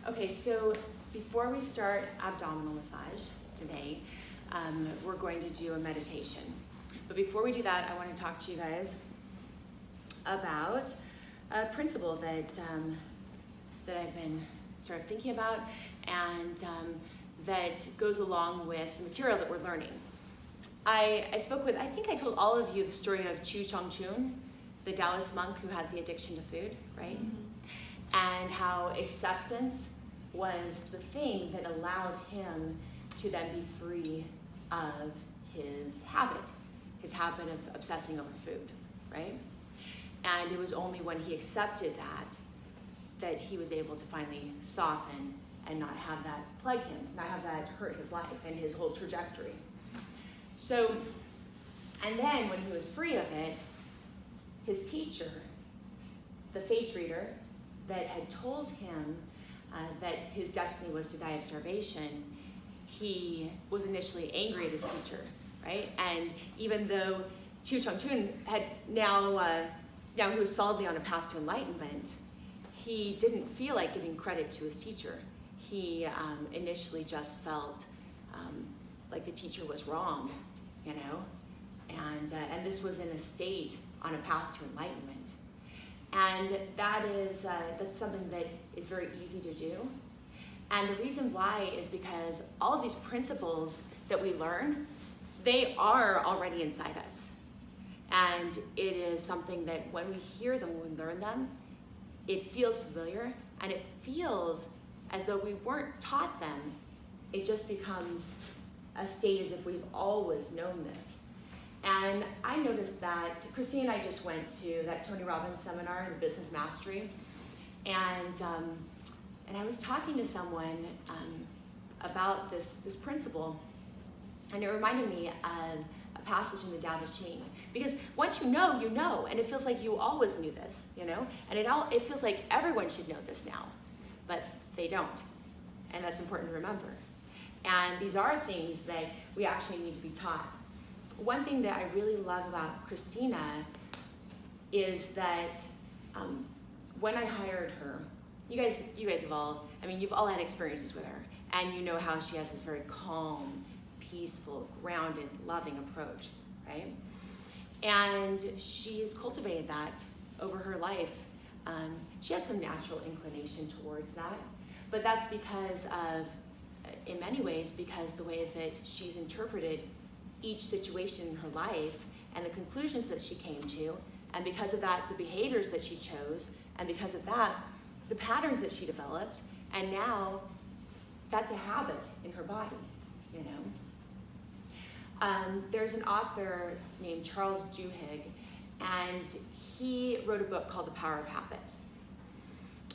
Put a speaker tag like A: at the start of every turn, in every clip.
A: Okay, so before we start abdominal massage today, we're going to do a meditation. But before we do that, I want to talk to you guys about a principle that I've been sort of thinking about and that goes along with the material that we're learning. I think I told all of you the story of Chu Chong Chun, the Taoist monk who had the addiction to food, right? Mm-hmm. And how acceptance was the thing that allowed him to then be free of his habit of obsessing over food, right? And it was only when he accepted that he was able to finally soften and not have that plague him, not have that hurt his life and his whole trajectory. So, and then when he was free of it, his teacher, the face reader that had told him that his destiny was to die of starvation, he was initially angry at his teacher, right? And even though Chu Chong Chun had now he was solidly on a path to enlightenment, he didn't feel like giving credit to his teacher. He initially just felt like the teacher was wrong, you know? And this was in a state on a path to enlightenment. And that's something that is very easy to do. And the reason why is because all of these principles that we learn, they are already inside us. And it is something that when we hear them, when we learn them, it feels familiar and it feels as though we weren't taught them. It just becomes a state as if we've always known this. And I noticed that Christine and I just went to that Tony Robbins seminar, the Business Mastery, and I was talking to someone about this principle, and it reminded me of a passage in the Tao Te Ching. Because once you know, and it feels like you always knew this, you know, and it feels like everyone should know this now, but they don't, and that's important to remember. And these are things that we actually need to be taught. One thing that I really love about Christina is that when I hired her, you guys have all, you've all had experiences with her, and you know how she has this very calm, peaceful, grounded, loving approach, right? And she's cultivated that over her life. She has some natural inclination towards that, but that's because of, in many ways, because the way that she's interpreted each situation in her life and the conclusions that she came to, and because of that, the behaviors that she chose, and because of that, the patterns that she developed, and now that's a habit in her body, you know? There's an author named Charles Duhigg, and he wrote a book called The Power of Habit.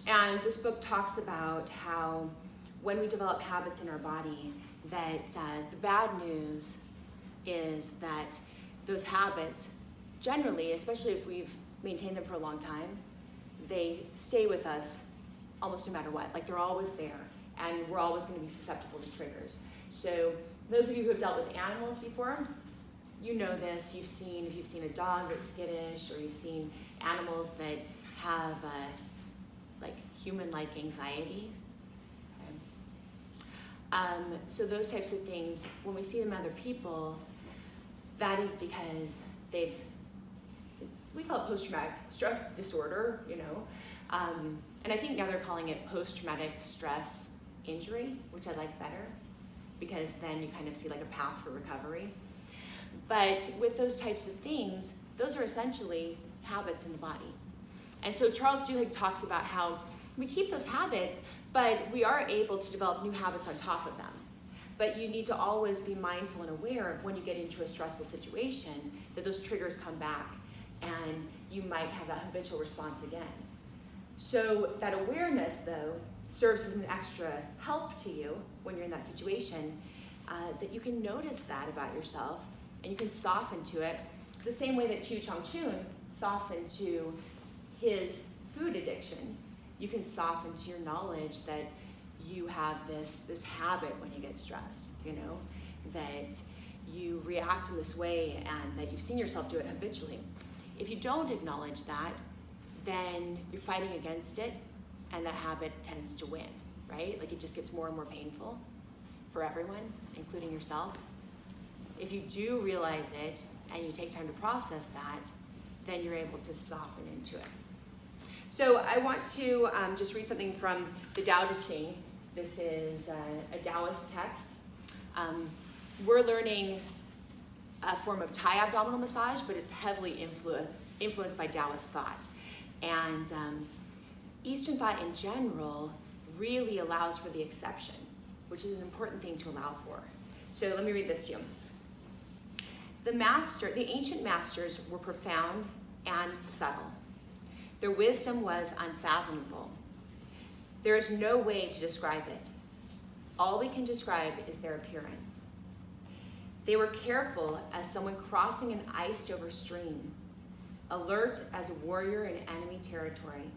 A: And this book talks about how when we develop habits in our body, that the bad news is that those habits, generally, especially if we've maintained them for a long time, they stay with us almost no matter what. Like, they're always there, and we're always going to be susceptible to triggers. So those of you who have dealt with animals before, you know this. If you've seen a dog that's skittish, or you've seen animals that have like human-like anxiety. So those types of things, when we see them in other people, that is because we call it post-traumatic stress disorder, you know. And I think now they're calling it post-traumatic stress injury, which I like better, because then you kind of see like a path for recovery. But with those types of things, those are essentially habits in the body. And so Charles Duhigg talks about how we keep those habits, but we are able to develop new habits on top of them. But you need to always be mindful and aware of when you get into a stressful situation that those triggers come back and you might have that habitual response again. So that awareness, though, serves as an extra help to you when you're in that situation, that you can notice that about yourself and you can soften to it the same way that Chu Chong Chun softened to his food addiction. You can soften to your knowledge that you have this habit when you get stressed, you know, that you react in this way and that you've seen yourself do it habitually. If you don't acknowledge that, then you're fighting against it, and that habit tends to win. right? Like it just gets more and more painful for everyone, including yourself. If you do realize it and you take time to process that, then you're able to soften into it. So I want to just read something from the Tao Te Ching. This is a Taoist text. We're learning a form of Thai abdominal massage, but it's heavily influenced by Taoist thought. And Eastern thought in general really allows for the exception, which is an important thing to allow for. So let me read this to you. The ancient masters were profound and subtle. Their wisdom was unfathomable. There is no way to describe it. All we can describe is their appearance. They were careful as someone crossing an iced-over stream, alert as a warrior in enemy territory,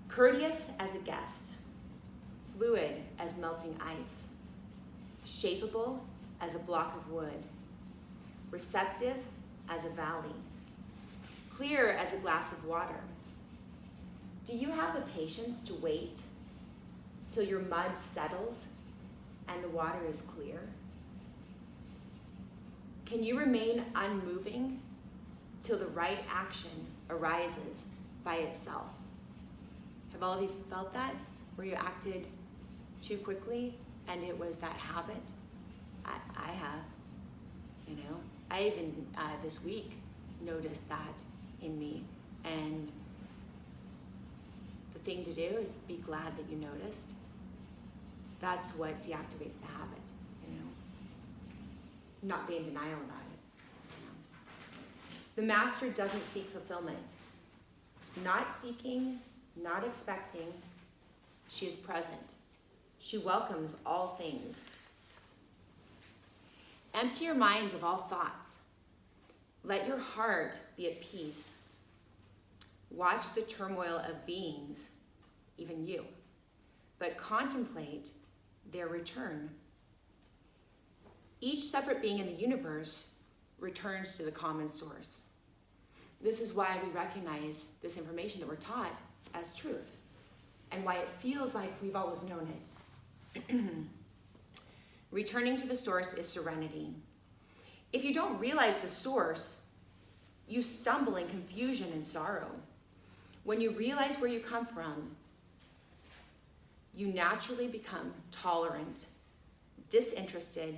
A: courteous as a guest, fluid as melting ice, shapeable as a block of wood, receptive as a valley, clear as a glass of water. Do you have the patience to wait till your mud settles and the water is clear? Can you remain unmoving till the right action arises by itself? Have all of you felt that? Where you acted too quickly and it was that habit? I have, you know. I even this week noticed that in me, and the thing to do is be glad that you noticed. That's what deactivates the habit, you know. Not be in denial about it. You know. The master doesn't seek fulfillment. Not seeking, not expecting, she is present. She welcomes all things. Empty your minds of all thoughts. Let your heart be at peace. Watch the turmoil of beings, even you, but contemplate their return. Each separate being in the universe returns to the common source. This is why we recognize this information that we're taught as truth, and why it feels like we've always known it. Returning to the source is serenity. If you don't realize the source, you stumble in confusion and sorrow. When you realize where you come from, you naturally become tolerant, disinterested,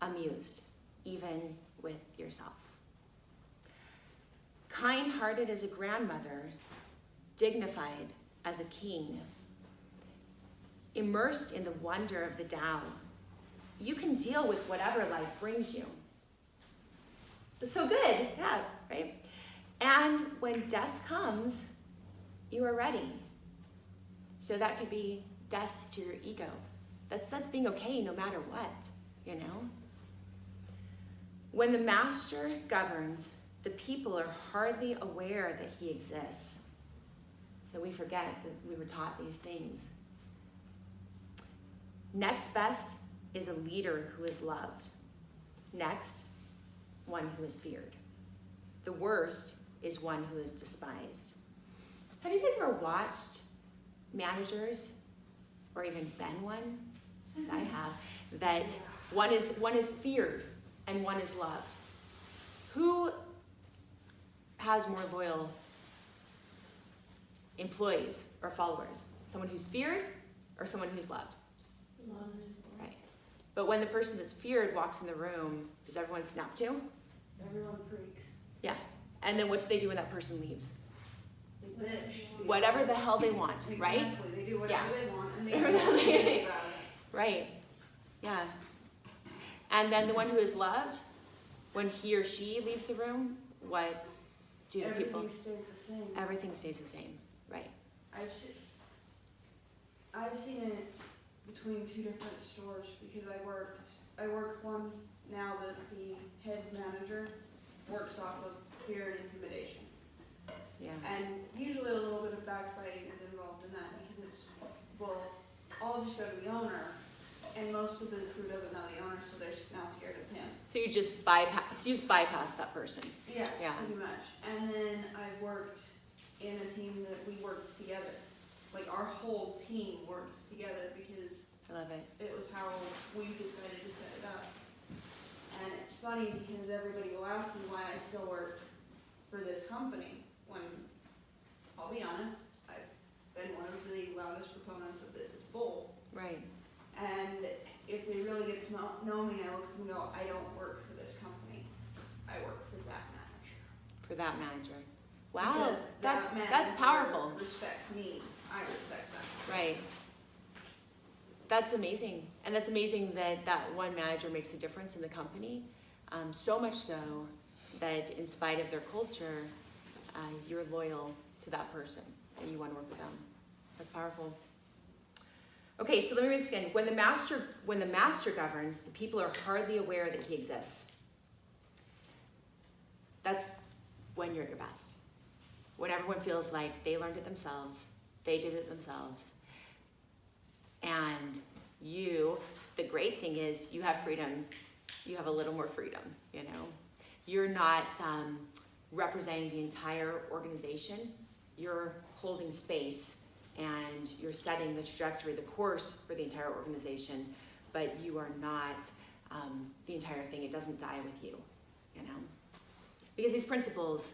A: amused, even with yourself. Kind-hearted as a grandmother, dignified as a king, immersed in the wonder of the Tao, you can deal with whatever life brings you. That's so good, yeah, right? And when death comes, you are ready. So that could be death to your ego. That's being okay no matter what, you know? When the master governs, the people are hardly aware that he exists. So we forget that we were taught these things. Next best is a leader who is loved. Next, one who is feared. The worst is one who is despised. Have you guys ever watched managers, or even been one, as I have, that one is feared and one is loved? Who has more loyal employees or followers? Someone who's feared or someone who's loved? Right. But when the person that's feared walks in the room, does everyone snap to?
B: Everyone freaks.
A: Yeah. And then what do they do when that person leaves?
B: They bitch.
A: Whatever the hell they want, right?
B: Exactly. They do whatever they want and they
A: Whatever
B: don't
A: they-
B: think about it.
A: Right. Yeah. And then the one who is loved, when he or she leaves the room, what do the people?
B: Everything stays the same.
A: Everything stays the same. Right.
B: I've seen it between two different stores because I work one now that the head manager works off of fear and intimidation.
A: Yeah.
B: And usually a little bit of backbiting is involved in that because it's, well, I'll just go to the owner, and most of the crew doesn't know the owner, so they're now scared of him.
A: So you just bypass that person.
B: Yeah,
A: Yeah.
B: pretty much. And then I worked in a team that we worked together. like our whole team worked together because
A: I love it.
B: it was how we decided to set it up. And it's funny because everybody will ask me why I still work for this company when, I'll be honest, I've been one of the loudest proponents of this is bull.
A: Right.
B: And if they really get to know me, I look at them and go, I don't work for this company. I work for that manager.
A: For that manager. Wow,
B: Because
A: that's
B: that manager
A: powerful.
B: respects me. I respect that.
A: Right. That's amazing. And that's amazing that that one manager makes a difference in the company. So much so that in spite of their culture, you're loyal to that person and you want to work with them. That's powerful. Okay, so let me read this again. When the master governs, the people are hardly aware that he exists. That's when you're at your best. When everyone feels like they learned it themselves, they did it themselves. And you, the great thing is you have freedom. You have a little more freedom, you know. You're not representing the entire organization. You're holding space and you're setting the trajectory, the course for the entire organization, but you are not the entire thing. It doesn't die with you, you know. Because these principles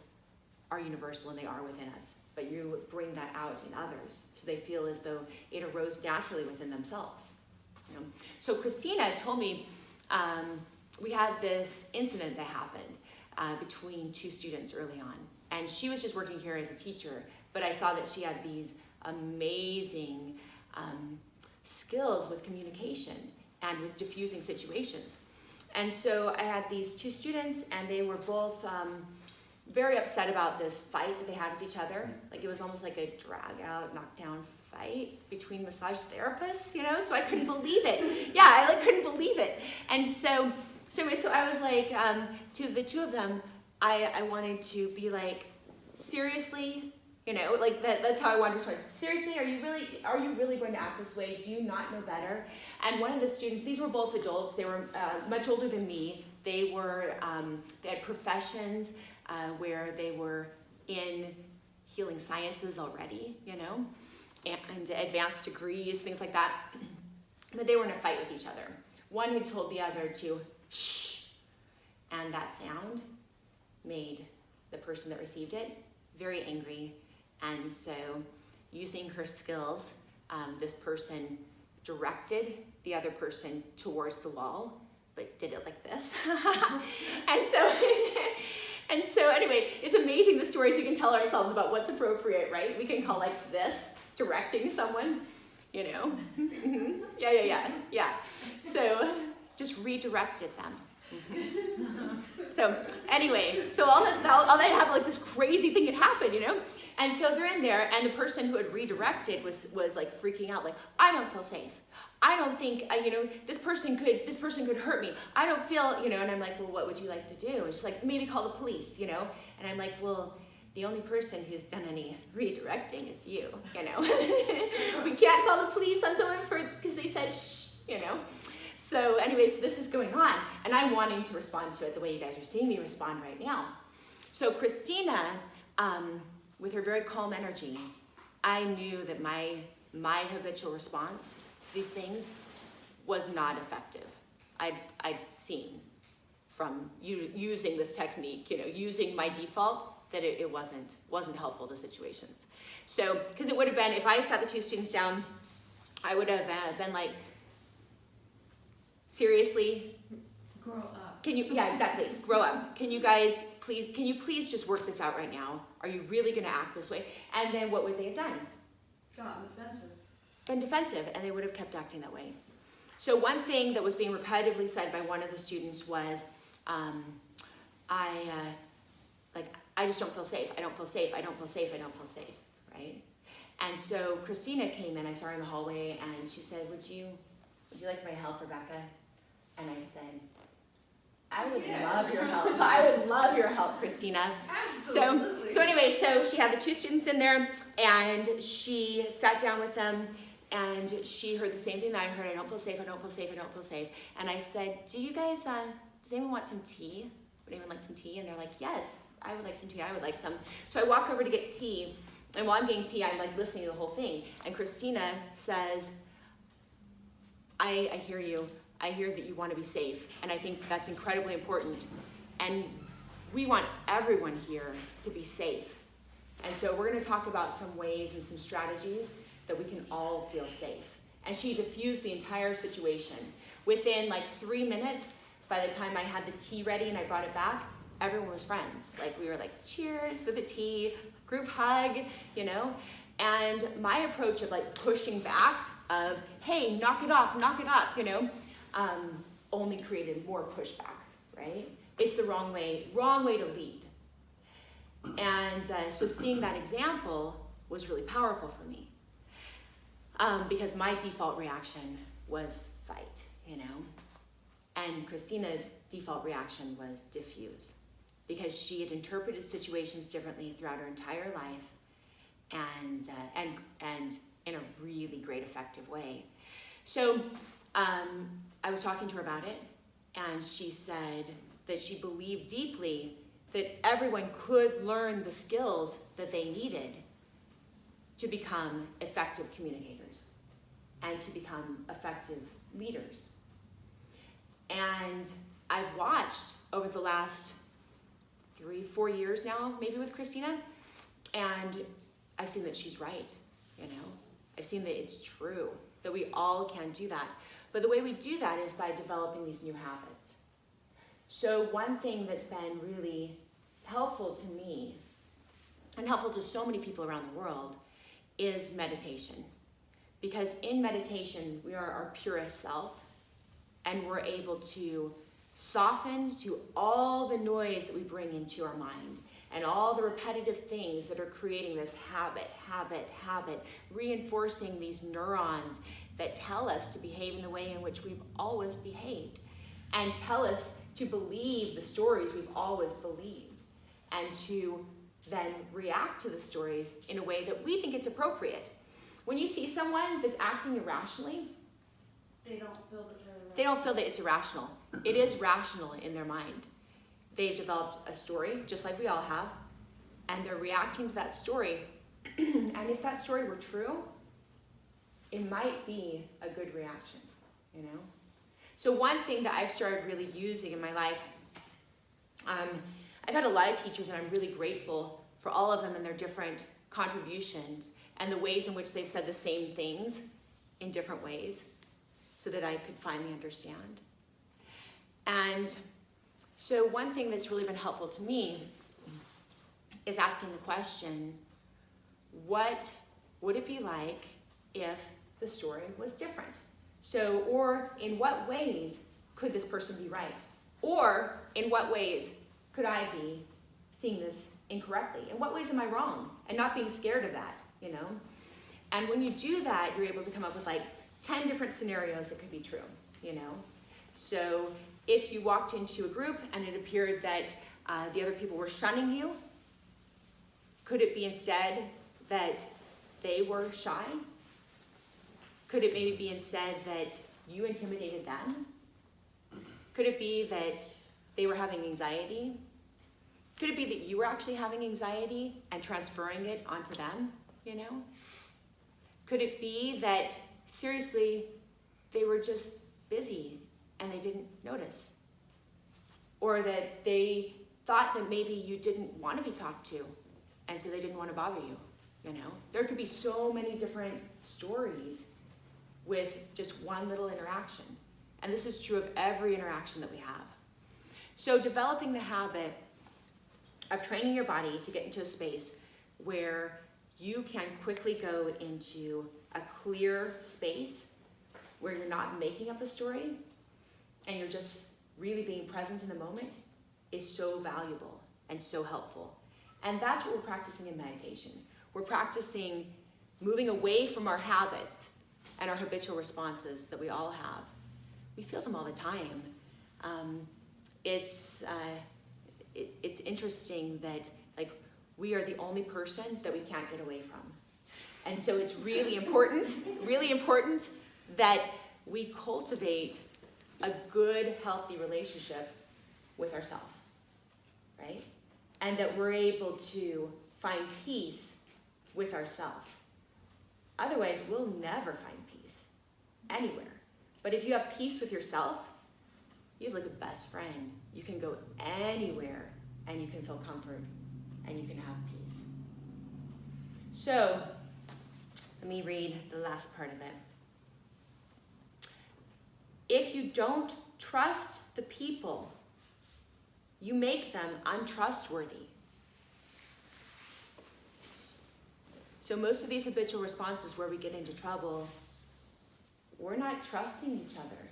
A: are universal and they are within us, but you bring that out in others so they feel as though it arose naturally within themselves. You know? So Christina told me we had this incident that happened between two students early on, and she was just working here as a teacher, but I saw that she had these amazing skills with communication and with diffusing situations. And so I had these two students, and they were both very upset about this fight that they had with each other. Like it was almost like a drag out, knockdown fight between massage therapists, you know? So I couldn't believe it. Yeah, I like couldn't believe it. And so I was like, to the two of them, I wanted to be like, seriously, you know, like that's how I wanted to start. Seriously, are you really going to act this way? Do you not know better? And one of the students, these were both adults. They were much older than me. They had professions where they were in healing sciences already, you know, and advanced degrees, things like that. But they were in a fight with each other. One had told the other to shh, and that sound made the person that received it very angry. And so using her skills, this person directed the other person towards the wall, but did it like this. And so anyway, it's amazing the stories we can tell ourselves about what's appropriate, right? We can call like this, directing someone, you know? Yeah. So just redirected them. So anyway, so all that happened, like this crazy thing had happened, you know? And so they're in there, and the person who had redirected was like freaking out, like, I don't feel safe. I don't think, you know, this person could hurt me. I don't feel, you know, and I'm like, well, what would you like to do? And she's like, maybe call the police, you know? And I'm like, well, the only person who's done any redirecting is you know? We can't call the police on someone because they said shh, you know? So anyways, this is going on, and I'm wanting to respond to it the way you guys are seeing me respond right now. So Christina, with her very calm energy, I knew that my habitual response to these things was not effective. I'd seen from using this technique, you know, using my default, that it wasn't helpful to situations. So, because it would have been, if I sat the two students down, I would have been like, seriously?
B: Grow up.
A: Yeah, exactly, grow up. Can you please just work this out right now? Are you really gonna act this way? And then what would they have done?
B: Gotten defensive.
A: Been defensive, and they would have kept acting that way. So one thing that was being repetitively said by one of the students was, I just don't feel safe. I don't feel safe. I don't feel safe. I don't feel safe, right? And so Christina came in. I saw her in the hallway, and she said, "Would you like my help, Rebecca?" And I said, "I would love your help. I would love your help, Christina."
B: Absolutely.
A: So anyway, so she had the two students in there, and she sat down with them, and she heard the same thing that I heard. I don't feel safe. I don't feel safe. I don't feel safe. And I said, "Do you guys? Does anyone want some tea? Would anyone like some tea?" And they're like, "Yes, I would like some tea. I would like some." So I walk over to get tea, And while I'm getting tea, I'm like listening to the whole thing. And Christina says, I hear you. I hear that you want to be safe. And I think that's incredibly important. And we want everyone here to be safe. And so we're going to talk about some ways and some strategies that we can all feel safe. And she diffused the entire situation. Within like 3 minutes, by the time I had the tea ready and I brought it back, everyone was friends. Like we were like, cheers with the tea, group hug, you know? And my approach of like pushing back of, hey, knock it off, you know, only created more pushback, right? It's the wrong way to lead. And so seeing that example was really powerful for me. Because my default reaction was fight, you know? And Christina's default reaction was diffuse, because she had interpreted situations differently throughout her entire life, and in a really great, effective way. So I was talking to her about it, and she said that she believed deeply that everyone could learn the skills that they needed to become effective communicators and to become effective leaders. And I've watched over the last 3-4 years now, maybe with Christina, and I've seen that she's right, you know? I've seen that it's true, that we all can do that. But the way we do that is by developing these new habits. So one thing that's been really helpful to me, and helpful to so many people around the world, is meditation. Because in meditation, we are our purest self, and we're able to soften to all the noise that we bring into our mind and all the repetitive things that are creating this habit, reinforcing these neurons that tell us to behave in the way in which we've always behaved, and tell us to believe the stories we've always believed, and to then react to the stories in a way that we think it's appropriate. When you see someone that's acting irrationally,
B: They don't feel that they're
A: they don't feel that it's irrational. It is rational in their mind. They've developed a story, just like we all have, and they're reacting to that story. And if that story were true, it might be a good reaction, you know? So one thing that I've started really using in my life, I've had a lot of teachers, and I'm really grateful for all of them and their different contributions and the ways in which they've said the same things in different ways so that I could finally understand. And so one thing that's really been helpful to me is asking the question, what would it be like if the story was different? So, or in what ways could this person be right? Or in what ways could I be seeing this incorrectly? In what ways am I wrong? And not being scared of that, you know? And when you do that, you're able to come up with like 10 different scenarios that could be true, you know? So if you walked into a group and it appeared that the other people were shunning you, could it be instead that they were shy? Could it maybe be instead that you intimidated them? Could it be that they were having anxiety? Could it be that you were actually having anxiety and transferring it onto them, you know? Could it be that, seriously, they were just busy and they didn't notice? Or that they thought that maybe you didn't want to be talked to, and so they didn't want to bother you, you know? There could be so many different stories with just one little interaction. And this is true of every interaction that we have. So developing the habit of training your body to get into a space where you can quickly go into a clear space where you're not making up a story and you're just really being present in the moment is so valuable and so helpful. And that's what we're practicing in meditation. We're practicing moving away from our habits and our habitual responses that we all have. We feel them all the time. It's interesting that like we are the only person that we can't get away from. And so it's really important that we cultivate a good, healthy relationship with ourselves, right? And that we're able to find peace with ourselves. Otherwise, we'll never find peace anywhere. But if you have peace with yourself, you have like a best friend. You can go anywhere and you can feel comfort and you can have peace. So, let me read the last part of it. If you don't trust the people, you make them untrustworthy. So most of these habitual responses where we get into trouble, we're not trusting each other.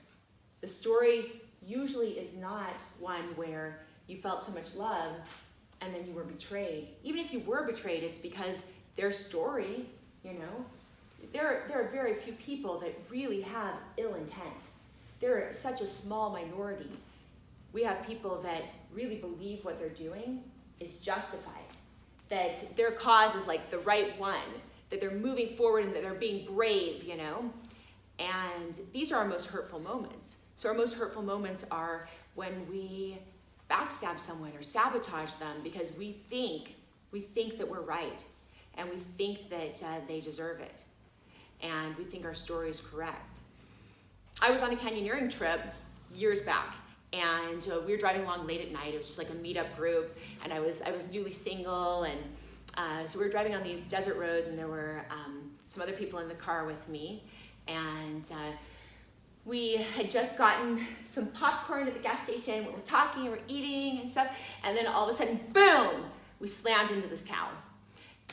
A: The story usually is not one where you felt so much love and then you were betrayed. Even if you were betrayed, it's because their story, you know, there are very few people that really have ill intent. They're such a small minority. We have people that really believe what they're doing is justified, that their cause is like the right one, that they're moving forward and that they're being brave, you know? And these are our most hurtful moments. So our most hurtful moments are when we backstab someone or sabotage them because we think that we're right and we think that they deserve it and we think our story is correct. I was on a canyoneering trip years back, and we were driving along late at night. It was just like a meetup group, and I was newly single, and so we were driving on these desert roads, and there were some other people in the car with me, and we had just gotten some popcorn at the gas station. We were talking and we're eating and stuff, and then all of a sudden, boom, we slammed into this cow,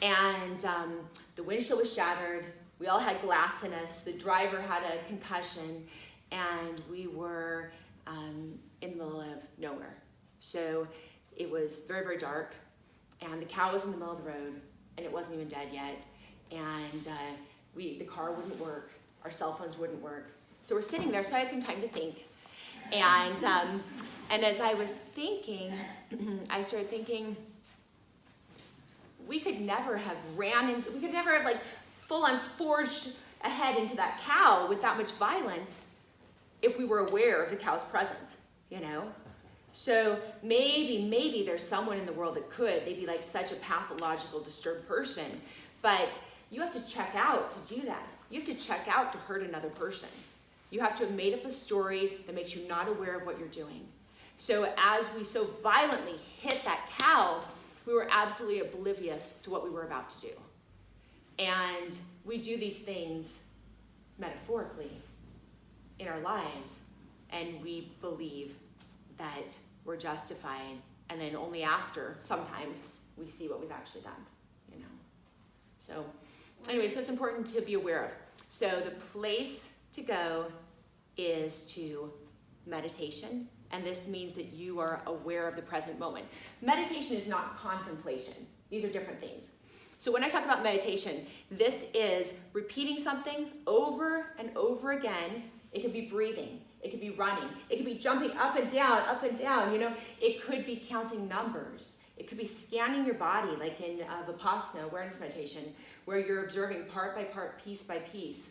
A: and the windshield was shattered. We all had glass in us. The driver had a concussion, and we were in the middle of nowhere. So it was very, very dark, and the cow was in the middle of the road, and it wasn't even dead yet. And the car wouldn't work. Our cell phones wouldn't work. So we're sitting there. So I had some time to think, and as I was thinking, I started thinking, we could never have like full-on forged ahead into that cow with that much violence if we were aware of the cow's presence, you know? So maybe there's someone in the world that could. They'd be like such a pathological, disturbed person. But you have to check out to do that. You have to check out to hurt another person. You have to have made up a story that makes you not aware of what you're doing. So as we so violently hit that cow, we were absolutely oblivious to what we were about to do. And we do these things metaphorically in our lives, and we believe that we're justified, and then only after, sometimes, we see what we've actually done, you know? So anyway, so it's important to be aware of. So the place to go is to meditation, and this means that you are aware of the present moment. Meditation is not contemplation. These are different things. So when I talk about meditation, this is repeating something over and over again. It could be breathing. It could be running. It could be jumping up and down, you know. It could be counting numbers. It could be scanning your body, like in Vipassana, awareness meditation, where you're observing part by part, piece by piece.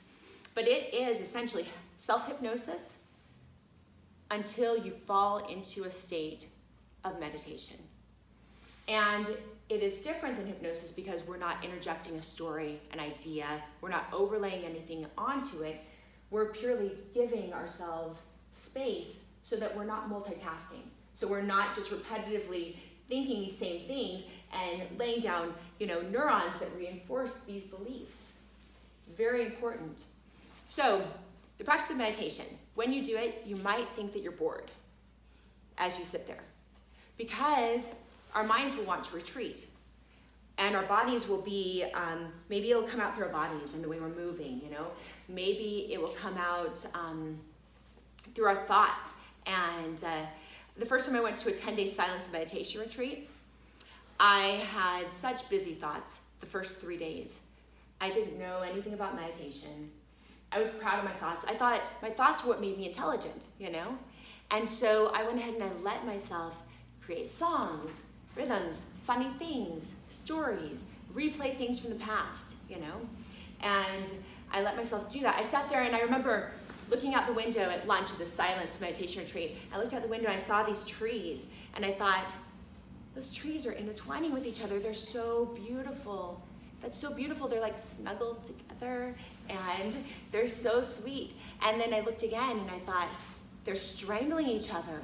A: But it is essentially self-hypnosis until you fall into a state of meditation. And it is different than hypnosis because we're not interjecting a story, an idea. We're not overlaying anything onto it. We're purely giving ourselves space so that we're not multitasking. So we're not just repetitively thinking these same things and laying down, you know, neurons that reinforce these beliefs. It's very important. So the practice of meditation, when you do it, you might think that you're bored as you sit there because our minds will want to retreat. And our bodies will be, maybe it'll come out through our bodies and the way we're moving, you know. Maybe it will come out through our thoughts. And the first time I went to a 10-day silence and meditation retreat, I had such busy thoughts the first 3 days. I didn't know anything about meditation. I was proud of my thoughts. I thought my thoughts were what made me intelligent, you know. And so I went ahead and I let myself create songs, rhythms, funny things, stories, replay things from the past, you know? And I let myself do that. I sat there and I remember looking out the window at lunch at the silence meditation retreat. I looked out the window and I saw these trees and I thought, those trees are intertwining with each other. They're so beautiful. That's so beautiful. They're like snuggled together and they're so sweet. And then I looked again and I thought, they're strangling each other.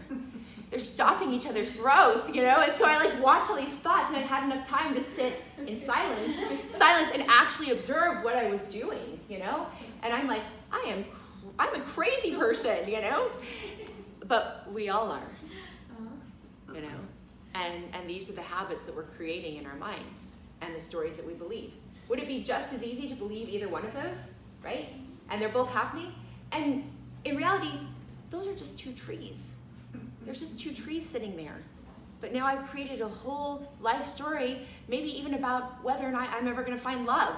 A: They're stopping each other's growth, you know? And so I like watched all these thoughts and I had enough time to sit in silence and actually observe what I was doing, you know? And I'm like, I'm a crazy person, you know? But we all are, you know? And these are the habits that we're creating in our minds and the stories that we believe. Would it be just as easy to believe either one of those, right? And they're both happening? And in reality, those are just two trees. There's just two trees sitting there. But now I've created a whole life story, maybe even about whether or not I'm ever gonna find love,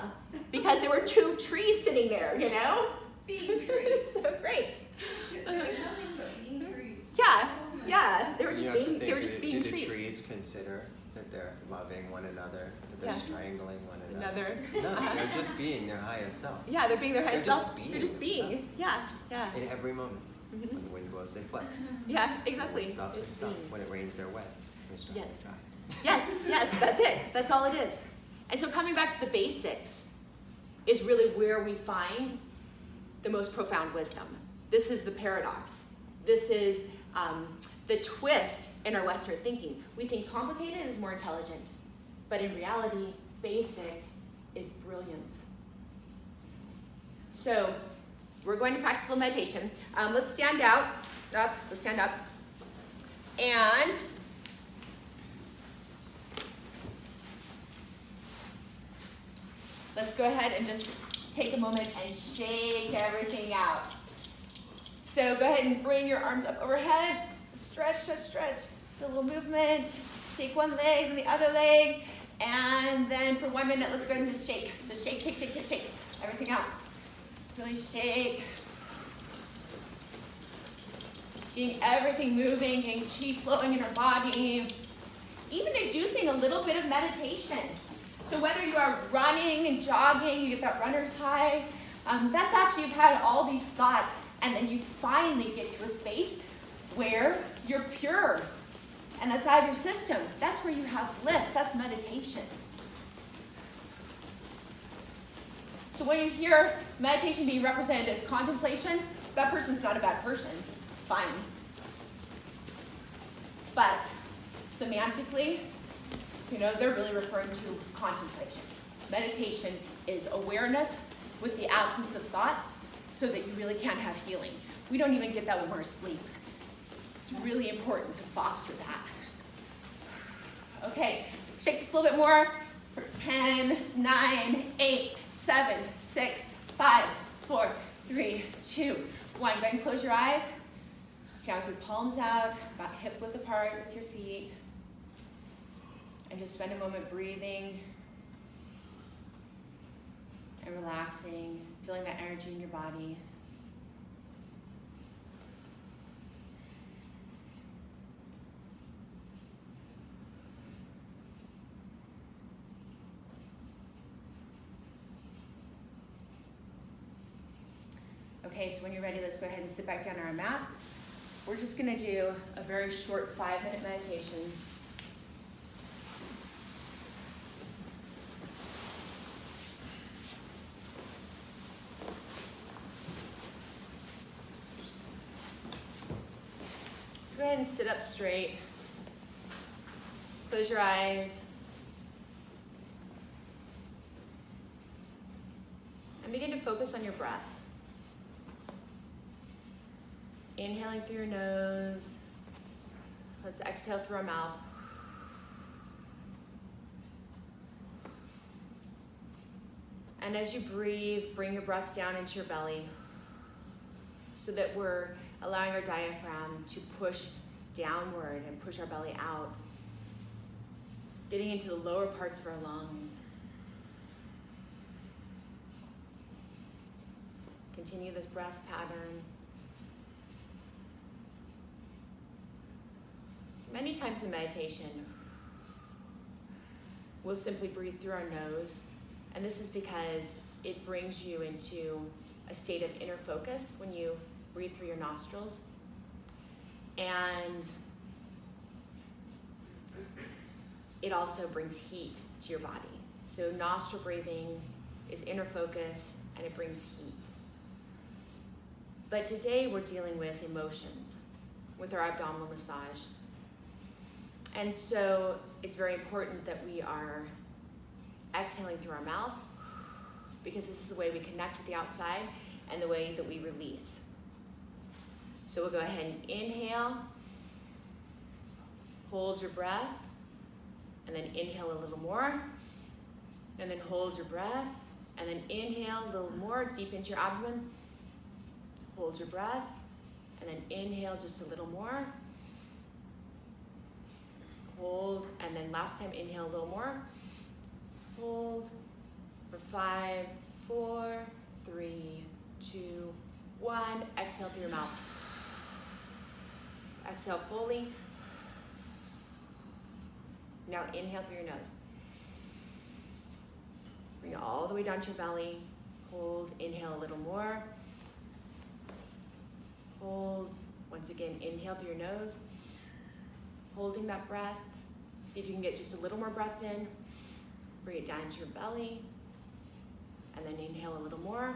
A: because there were two trees sitting there, you know?
B: Being trees.
A: So great.
B: Nothing but being trees.
A: Yeah, they were just
C: You have to
A: being, they were
C: think,
A: just
C: do
A: being
C: the
A: trees.
C: trees consider that they're loving one another, that they're
A: Yeah.
C: strangling one another?
A: Another.
C: No, they're just being their highest self.
A: Yeah, they're being their highest
C: They're just
A: self.
C: being
A: They're just being.
C: themselves.
A: Yeah.
C: In every moment.
A: Mhm.
C: When the wind blows, they flex.
A: Yeah, exactly.
C: When it stops, they
A: Just
C: stop.
A: being.
C: When it rains, they're wet. When it's dry,
A: Yes.
C: they're dry.
A: Yes, that's it. That's all it is. And so coming back to the basics is really where we find the most profound wisdom. This is the paradox. This is the twist in our Western thinking. We think complicated is more intelligent, but in reality, basic is brilliance. So we're going to practice a little meditation. Let's stand up. Let's stand up. And let's go ahead and just take a moment and shake everything out. So go ahead and bring your arms up overhead. Stretch. A little movement. Shake one leg and the other leg. And then for 1 minute, let's go ahead and just shake. So shake. Everything out. Really shake. Getting everything moving, getting chi flowing in our body. Even inducing a little bit of meditation. So whether you are running and jogging, you get that runner's high, that's after you've had all these thoughts and then you finally get to a space where you're pure and that's out of your system. That's where you have bliss. That's meditation. So when you hear meditation being represented as contemplation, that person's not a bad person. It's fine. But semantically, you know, they're really referring to contemplation. Meditation is awareness with the absence of thoughts so that you really can have healing. We don't even get that when we're asleep. It's really important to foster that. Okay, shake just a little bit more. For 10, 9, 8, 7, 6, 5, 4, 3, 2, 1. Go ahead and close your eyes. Stand with your palms out, about hip width apart with your feet. And just spend a moment breathing and relaxing, feeling that energy in your body. Okay, so when you're ready, let's go ahead and sit back down on our mats. We're just gonna do a very short 5-minute meditation. So go ahead and sit up straight. Close your eyes. And begin to focus on your breath. Inhaling through your nose. Let's exhale through our mouth. And as you breathe, bring your breath down into your belly so that we're allowing our diaphragm to push downward and push our belly out, getting into the lower parts of our lungs. Continue this breath pattern. Many times in meditation, we'll simply breathe through our nose, and this is because it brings you into a state of inner focus when you breathe through your nostrils. And it also brings heat to your body. So nostril breathing is inner focus and it brings heat. But today we're dealing with emotions with our abdominal massage. And so it's very important that we are exhaling through our mouth, because this is the way we connect with the outside and the way that we release. So we'll go ahead and inhale, hold your breath, and then inhale a little more, and then hold your breath, and then inhale a little more deep into your abdomen, hold your breath, and then inhale just a little more, hold, and then last time inhale a little more, hold for 5, 4, 3, 2, 1. Exhale through your mouth. Exhale fully. Now inhale through your nose. Bring it all the way down to your belly. Hold, inhale a little more. Hold. Once again, inhale through your nose. Holding that breath. See if you can get just a little more breath in. Bring it down to your belly. And then inhale a little more.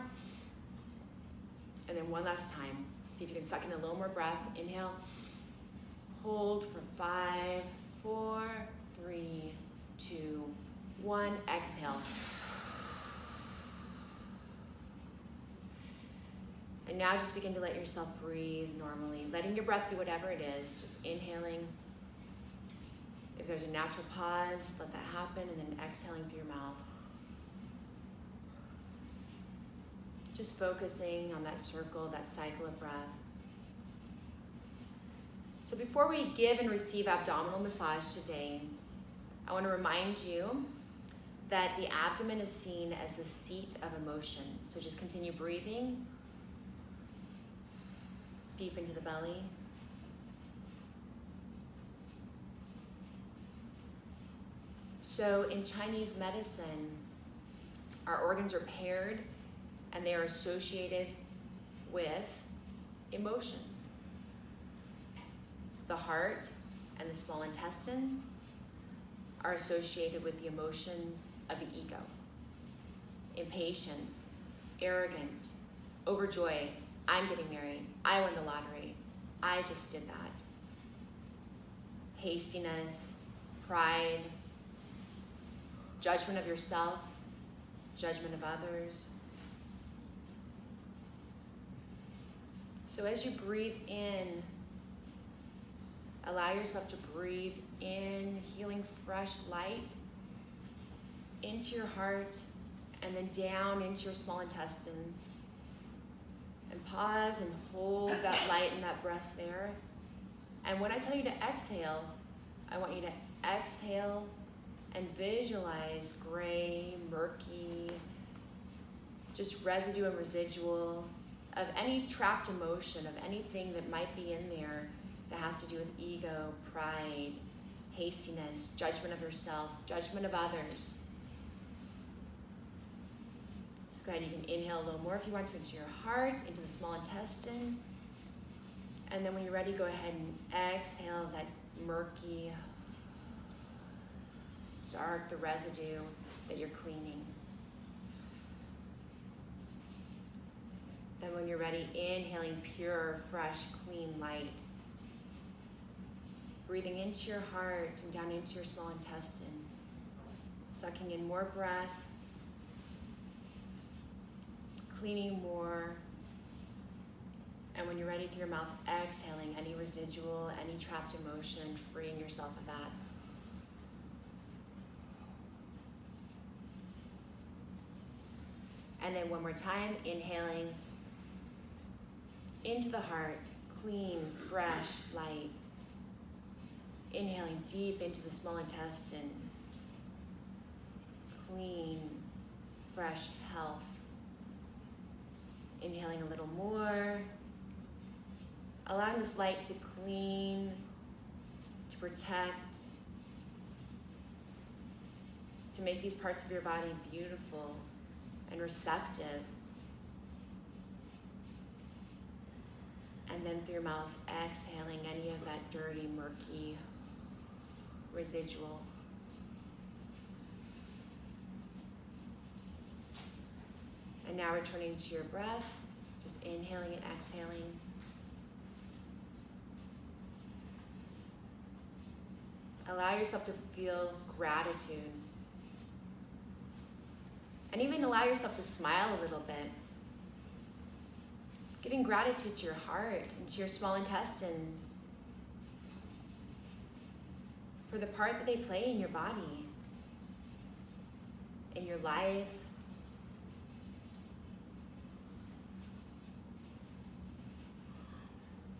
A: And then one last time. See if you can suck in a little more breath. Inhale. Hold for 5, 4, 3, 2, 1. Exhale. And now just begin to let yourself breathe normally, letting your breath be whatever it is, just inhaling. If there's a natural pause, let that happen, and then exhaling through your mouth. Just focusing on that circle, that cycle of breath. So before we give and receive abdominal massage today, I want to remind you that the abdomen is seen as the seat of emotion. So just continue breathing deep into the belly. So in Chinese medicine, our organs are paired and they are associated with emotions. The heart and the small intestine are associated with the emotions of the ego. Impatience, arrogance, overjoy, I'm getting married, I won the lottery, I just did that. Hastiness, pride, judgment of yourself, judgment of others. So as you breathe in, allow yourself to breathe in healing fresh light into your heart and then down into your small intestines. And pause and hold that light and that breath there. And when I tell you to exhale, I want you to exhale and visualize gray, murky, just residue and residual of any trapped emotion, of anything that might be in there that has to do with ego, pride, hastiness, judgment of yourself, judgment of others. So go ahead, you can inhale a little more if you want to into your heart, into the small intestine. And then when you're ready, go ahead and exhale that murky, dark, the residue that you're cleaning. Then when you're ready, inhaling pure, fresh, clean light. Breathing into your heart and down into your small intestine. Sucking in more breath. Cleaning more. And when you're ready through your mouth, exhaling any residual, any trapped emotion, freeing yourself of that. And then one more time, inhaling into the heart, clean, fresh light. Inhaling deep into the small intestine, clean, fresh health. Inhaling a little more, allowing this light to clean, to protect, to make these parts of your body beautiful and receptive. And then through your mouth, exhaling any of that dirty, murky residual. And now returning to your breath, just inhaling and exhaling. Allow yourself to feel gratitude. And even allow yourself to smile a little bit. Giving gratitude to your heart and to your small intestine for the part that they play in your body, in your life.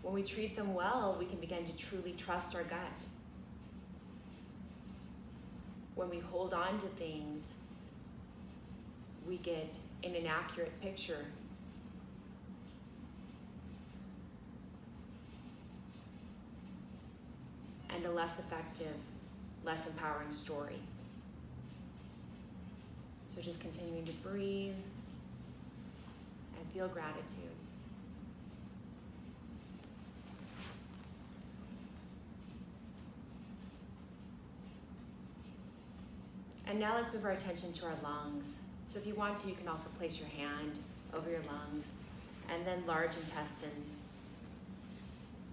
A: When we treat them well, we can begin to truly trust our gut. When we hold on to things, we get an inaccurate picture. And a less effective, less empowering story. So just continuing to breathe and feel gratitude. And now let's move our attention to our lungs. So if you want to, you can also place your hand over your lungs, and then large intestines.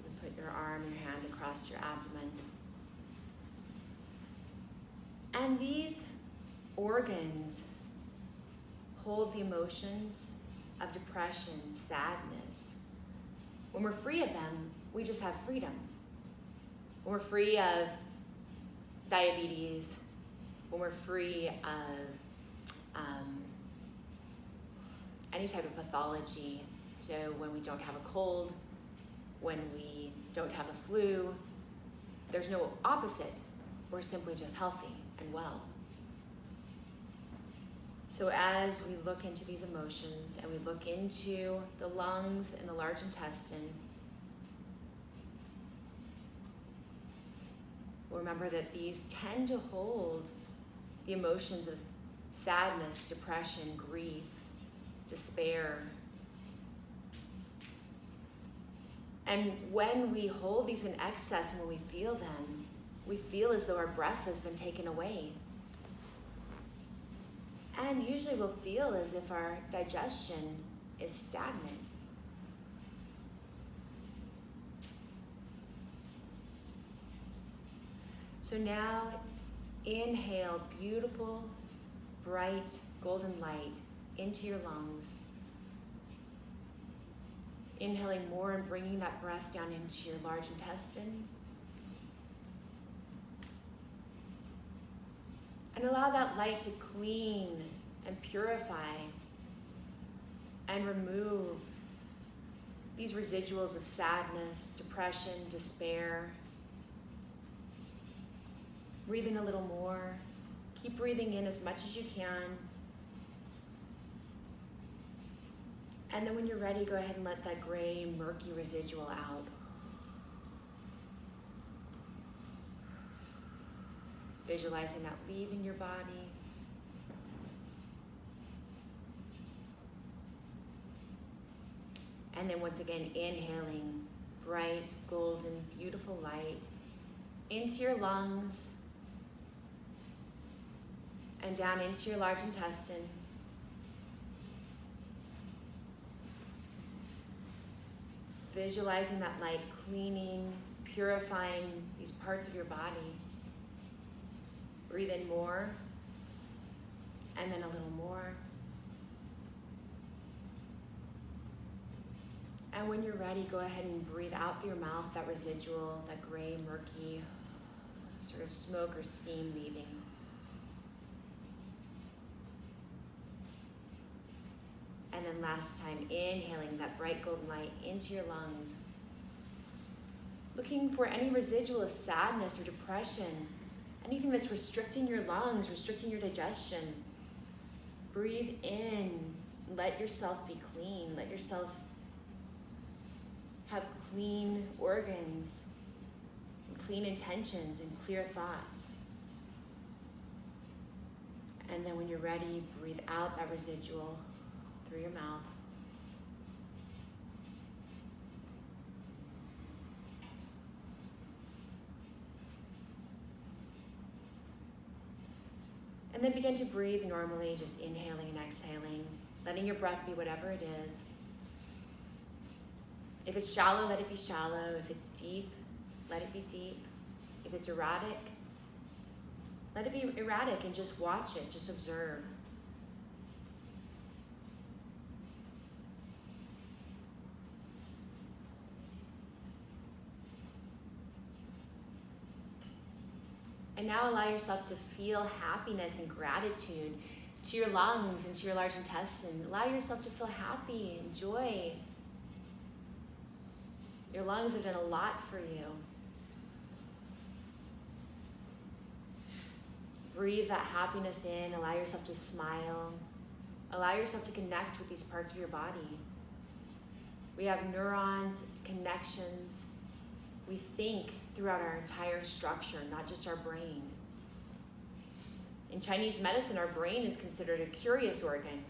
A: And put your arm, your hand across your abdomen. And these organs hold the emotions of depression, sadness. When we're free of them, we just have freedom. When we're free of diabetes, when we're free of any type of pathology, so when we don't have a cold, when we don't have a flu, there's no opposite. We're simply just healthy and well. So as we look into these emotions and we look into the lungs and the large intestine, we'll remember that these tend to hold the emotions of sadness, depression, grief, despair. And when we hold these in excess and when we feel them, we feel as though our breath has been taken away. And usually we'll feel as if our digestion is stagnant. So now inhale beautiful, bright, golden light into your lungs. Inhaling more and bringing that breath down into your large intestine. And allow that light to clean and purify and remove these residuals of sadness, depression, despair. Breathe in a little more. Keep breathing in as much as you can. And then when you're ready, go ahead and let that gray, murky residual out. Visualizing that leaving your body. And then once again, inhaling bright, golden, beautiful light into your lungs and down into your large intestines. Visualizing that light cleaning, purifying these parts of your body. Breathe in more, and then a little more. And when you're ready, go ahead and breathe out through your mouth that residual, that gray, murky, sort of smoke or steam leaving. And then last time, inhaling that bright golden light into your lungs. Looking for any residual of sadness or depression, anything that's restricting your lungs, restricting your digestion. Breathe in, let yourself be clean, let yourself have clean organs, and clean intentions, and clear thoughts. And then when you're ready, breathe out that residual through your mouth. And then begin to breathe normally, just inhaling and exhaling. letting your breath be whatever it is. If it's shallow, let it be shallow. If it's deep, let it be deep. If it's erratic, let it be erratic and just watch it, just observe. And now allow yourself to feel happiness and gratitude to your lungs and to your large intestine. Allow yourself to feel happy and joy. Your lungs have done a lot for you. Breathe that happiness in. Allow yourself to smile. Allow yourself to connect with these parts of your body. We have neurons, connections. We think throughout our entire structure, not just our brain. In Chinese medicine, our brain is considered a curious organ.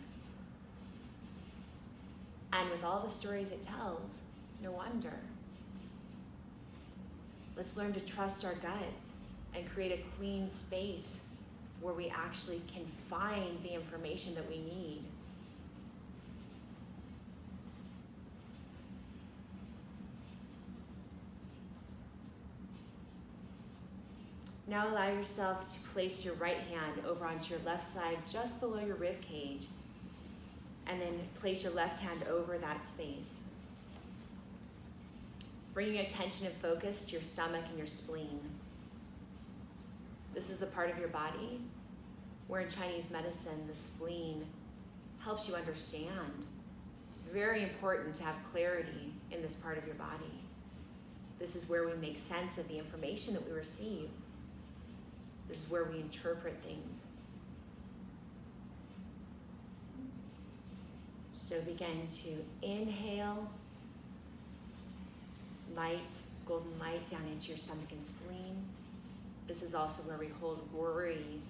A: And with all the stories it tells, no wonder. Let's learn to trust our gut and create a clean space where we actually can find the information that we need. Now allow yourself to place your right hand over onto your left side, just below your rib cage, and then place your left hand over that space. Bringing attention and focus to your stomach and your spleen. This is the part of your body where in Chinese medicine, the spleen helps you understand. It's very important to have clarity in this part of your body. This is where we make sense of the information that we receive. This is where we interpret things. So begin to inhale light, golden light down into your stomach and spleen. This is also where we hold worry.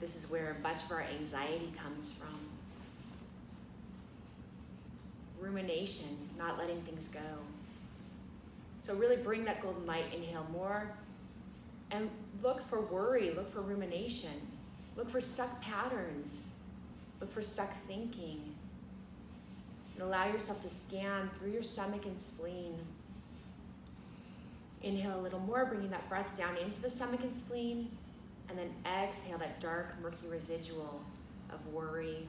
A: This is where much of our anxiety comes from. Rumination, not letting things go. So really bring that golden light, inhale more, and look for worry, look for rumination, look for stuck patterns, look for stuck thinking. And allow yourself to scan through your stomach and spleen. Inhale a little more, bringing that breath down into the stomach and spleen, and then exhale that dark, murky residual of worry,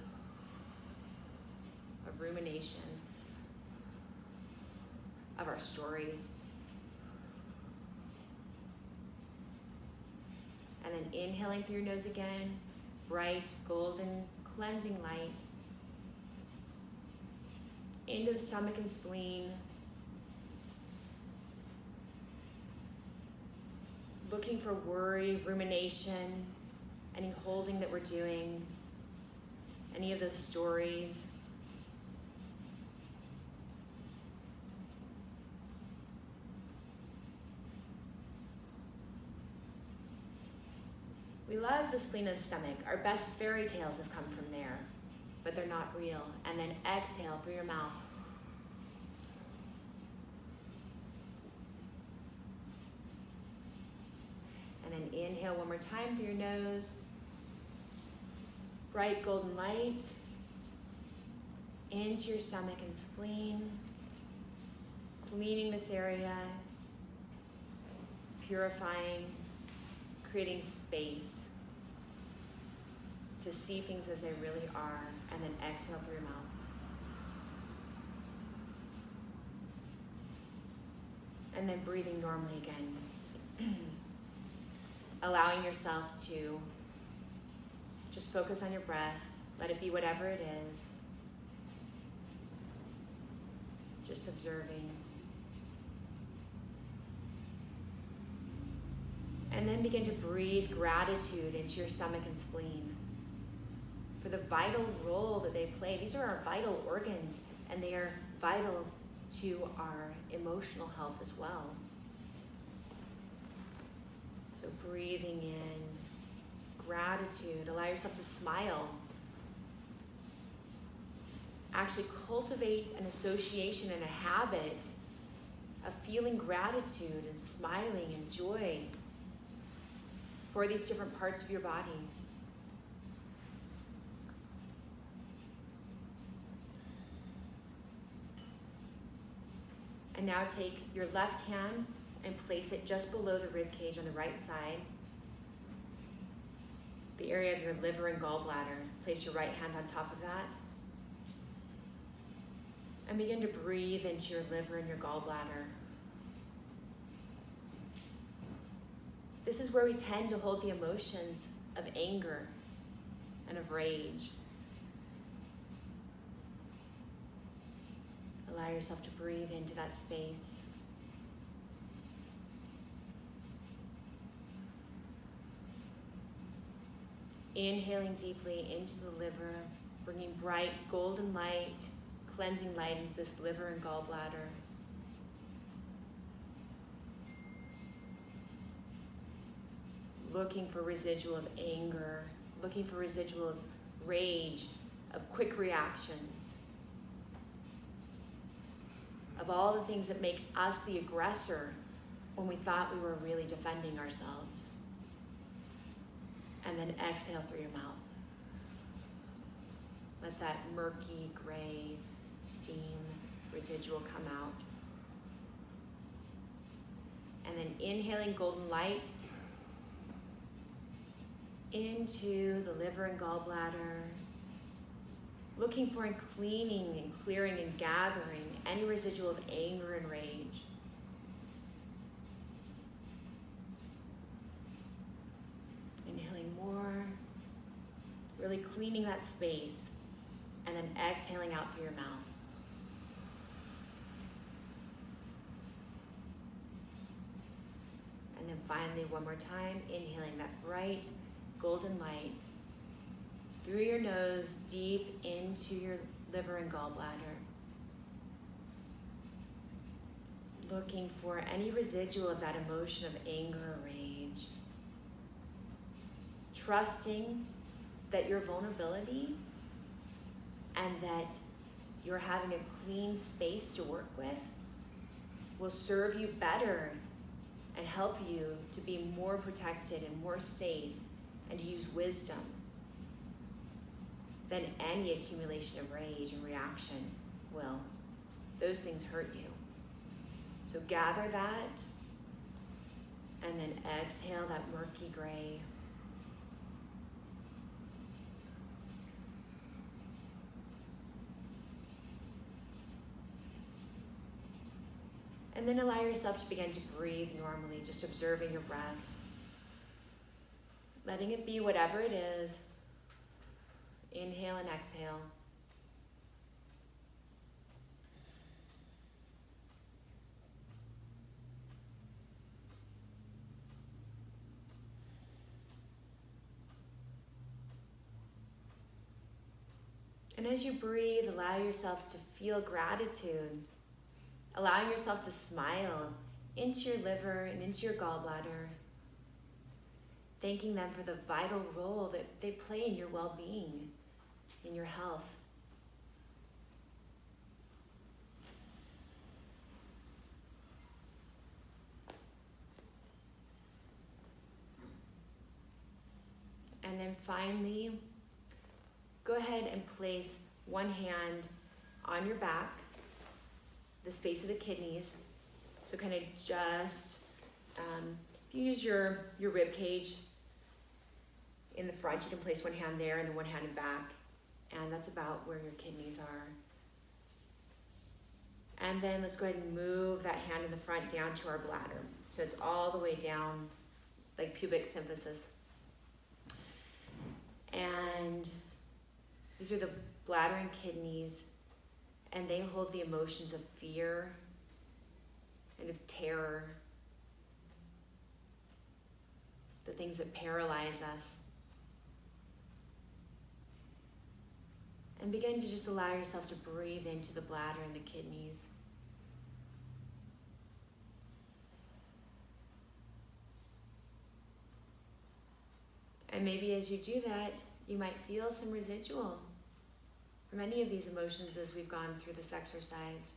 A: of rumination, of our stories. And then inhaling through your nose again, bright, golden, cleansing light into the stomach and spleen. Looking for worry, rumination, any holding that we're doing, any of those stories. We love the spleen of the stomach. Our best fairy tales have come from there, but they're not real. And then exhale through your mouth. And then inhale one more time through your nose. Bright golden light into your stomach and spleen, cleaning this area, purifying, creating space to see things as they really are, and then exhale through your mouth. And then breathing normally again. Allowing yourself to just focus on your breath, let it be whatever it is. Just observing. And then begin to breathe gratitude into your stomach and spleen for the vital role that they play. These are our vital organs, and they are vital to our emotional health as well. So breathing in gratitude, allow yourself to smile. Actually cultivate an association and a habit of feeling gratitude and smiling and joy for these different parts of your body. And now take your left hand and place it just below the rib cage on the right side, the area of your liver and gallbladder. Place your right hand on top of that. And begin to breathe into your liver and your gallbladder. This is where we tend to hold the emotions of anger and of rage. Allow yourself to breathe into that space. Inhaling deeply into the liver, bringing bright golden light, cleansing light into this liver and gallbladder. Looking for residual of anger, looking for residual of rage, of quick reactions, of all the things that make us the aggressor when we thought we were really defending ourselves. And then exhale through your mouth. Let that murky, gray steam residual come out. And then inhaling golden light into the liver and gallbladder, looking for and cleaning and clearing and gathering any residual of anger and rage. Inhaling more, really cleaning that space, and then exhaling out through your mouth. And then finally, one more time, inhaling that bright golden light through your nose, deep into your liver and gallbladder. Looking for any residual of that emotion of anger or rage. Trusting that your vulnerability and that you're having a clean space to work with will serve you better and help you to be more protected and more safe and to use wisdom than any accumulation of rage and reaction will. Those things hurt you. So gather that and then exhale that murky gray. And then allow yourself to begin to breathe normally, just observing your breath. Letting it be whatever it is. Inhale and exhale. And as you breathe, allow yourself to feel gratitude. Allow yourself to smile into your liver and into your gallbladder, thanking them for the vital role that they play in your well-being, in your health. And then finally, go ahead and place one hand on your back, the space of the kidneys. So kind of just, if you use your rib cage in the front, you can place one hand there and then one hand in back. And that's about where your kidneys are. And then let's go ahead and move that hand in the front down to our bladder. So it's all the way down, like pubic symphysis. And these are the bladder and kidneys, and they hold the emotions of fear and of terror, the things that paralyze us. And begin to just allow yourself to breathe into the bladder and the kidneys. And maybe as you do that, you might feel some residual from any of these emotions as we've gone through this exercise.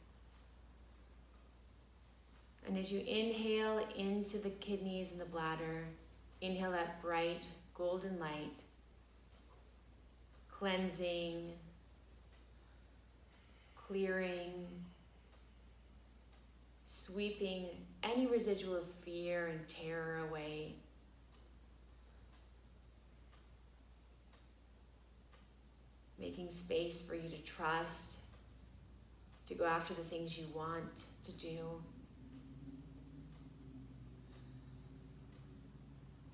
A: And as you inhale into the kidneys and the bladder, inhale that bright golden light, cleansing, clearing, sweeping any residual of fear and terror away. Making space for you to trust, to go after the things you want to do.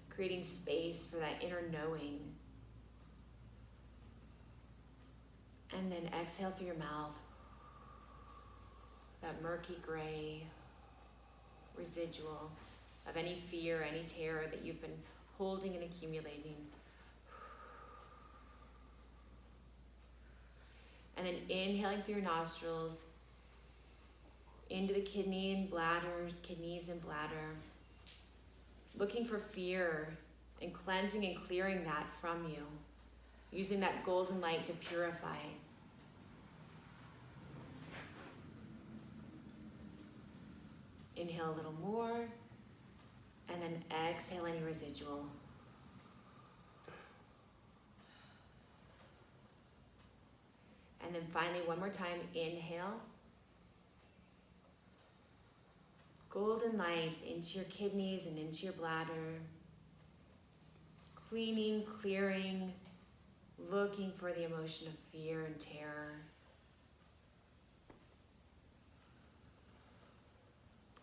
A: Creating space for that inner knowing. And then exhale through your mouth. That murky gray residual of any fear, any terror that you've been holding and accumulating. And then inhaling through your nostrils into the kidneys and bladder. Looking for fear and cleansing and clearing that from you. Using that golden light to purify. Inhale a little more, and then exhale any residual. And then finally, one more time, inhale. Golden light into your kidneys and into your bladder. Cleaning, clearing, looking for the emotion of fear and terror.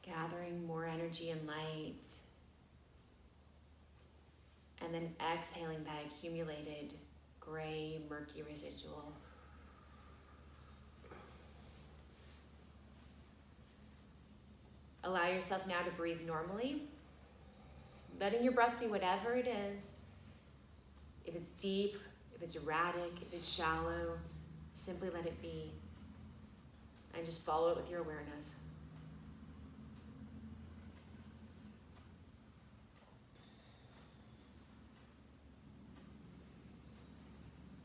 A: Gathering more energy and light. And then exhaling that accumulated gray, murky residual. Allow yourself now to breathe normally, letting your breath be whatever it is. If it's deep, if it's erratic, if it's shallow, simply let it be. And just follow it with your awareness.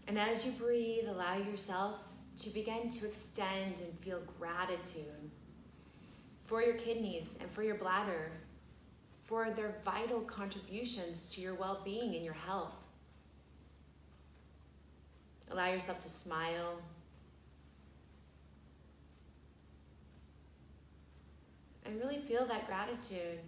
A: And as you breathe, allow yourself to begin to extend and feel gratitude for your kidneys and for your bladder, for their vital contributions to your well-being and your health. Allow yourself to smile. And really feel that gratitude.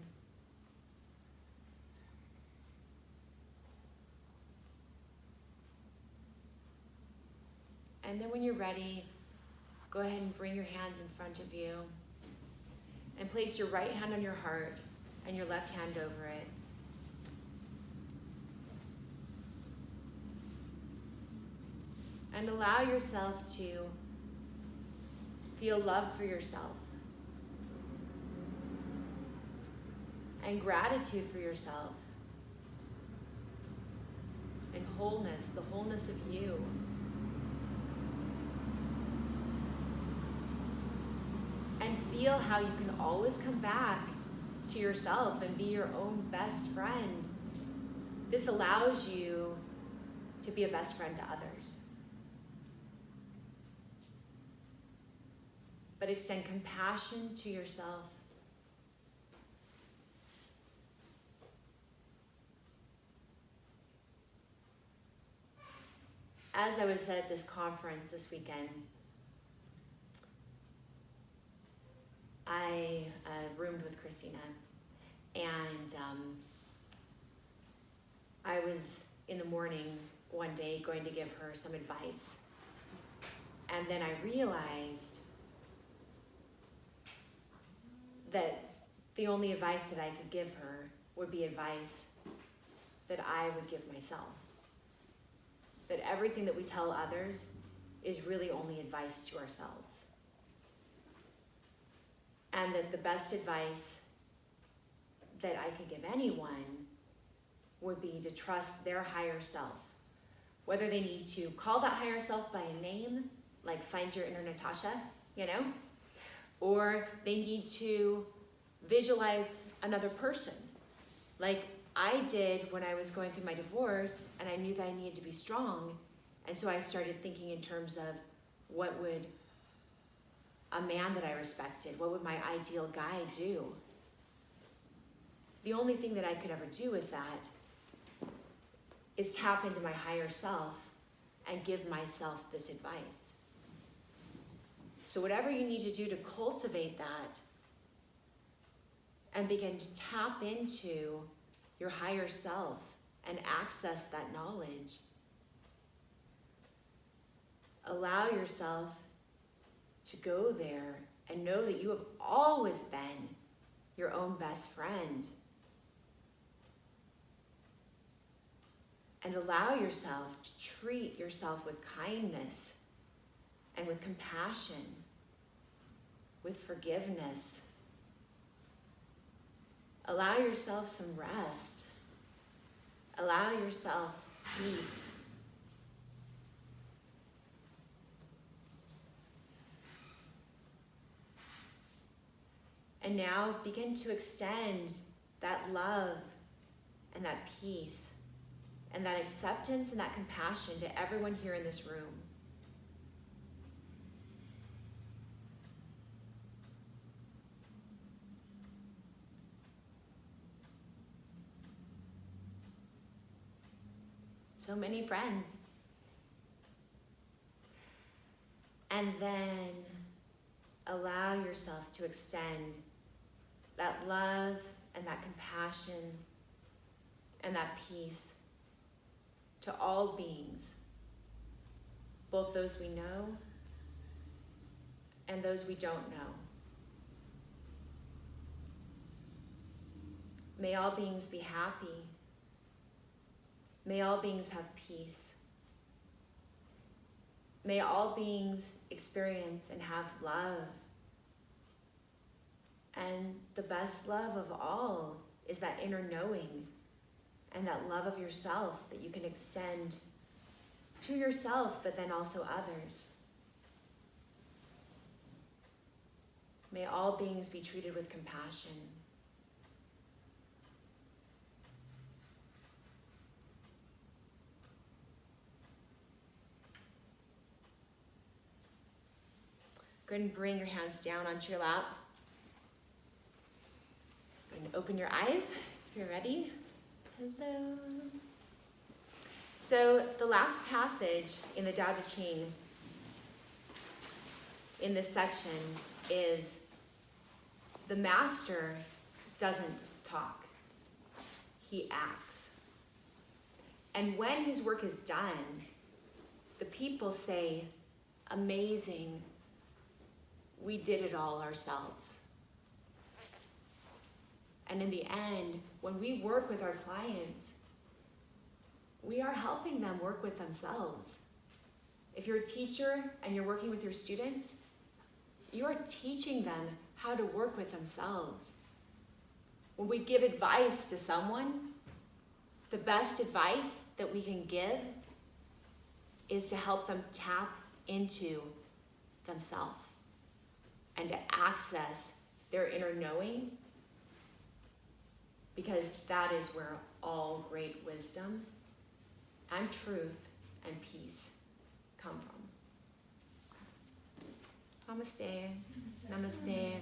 A: And then when you're ready, go ahead and bring your hands in front of you and place your right hand on your heart and your left hand over it. And allow yourself to feel love for yourself and gratitude for yourself and wholeness, the wholeness of you. And feel how you can always come back to yourself and be your own best friend. This allows you to be a best friend to others. But extend compassion to yourself. As I was at this conference this weekend, I roomed with Christina, and I was in the morning one day going to give her some advice, and then I realized that the only advice that I could give her would be advice that I would give myself. That everything that we tell others is really only advice to ourselves. And that the best advice that I could give anyone would be to trust their higher self. Whether they need to call that higher self by a name, like find your inner Natasha, or they need to visualize another person. Like I did when I was going through my divorce, and I knew that I needed to be strong. And so I started thinking in terms of what would a man that I respected, what would my ideal guy do? The only thing that I could ever do with that is tap into my higher self and give myself this advice. So whatever you need to do to cultivate that and begin to tap into your higher self and access that knowledge. Allow yourself to go there and know that you have always been your own best friend. And allow yourself to treat yourself with kindness and with compassion, with forgiveness. Allow yourself some rest. Allow yourself peace. And now begin to extend that love and that peace and that acceptance and that compassion to everyone here in this room. So many friends. And then allow yourself to extend that love and that compassion and that peace to all beings, both those we know and those we don't know. May all beings be happy. May all beings have peace. May all beings experience and have love. And the best love of all is that inner knowing and that love of yourself that you can extend to yourself, but then also others. May all beings be treated with compassion. Go ahead and bring your hands down onto your lap. Go ahead and open your eyes if you're ready. Hello. So the last passage in the Tao Te Ching in this section is the master doesn't talk, he acts. And when his work is done, the people say, amazing, we did it all ourselves. And in the end, when we work with our clients, we are helping them work with themselves. If you're a teacher and you're working with your students, you are teaching them how to work with themselves. When we give advice to someone, the best advice that we can give is to help them tap into themselves and to access their inner knowing, because that is where all great wisdom and truth and peace come from. Namaste. Namaste.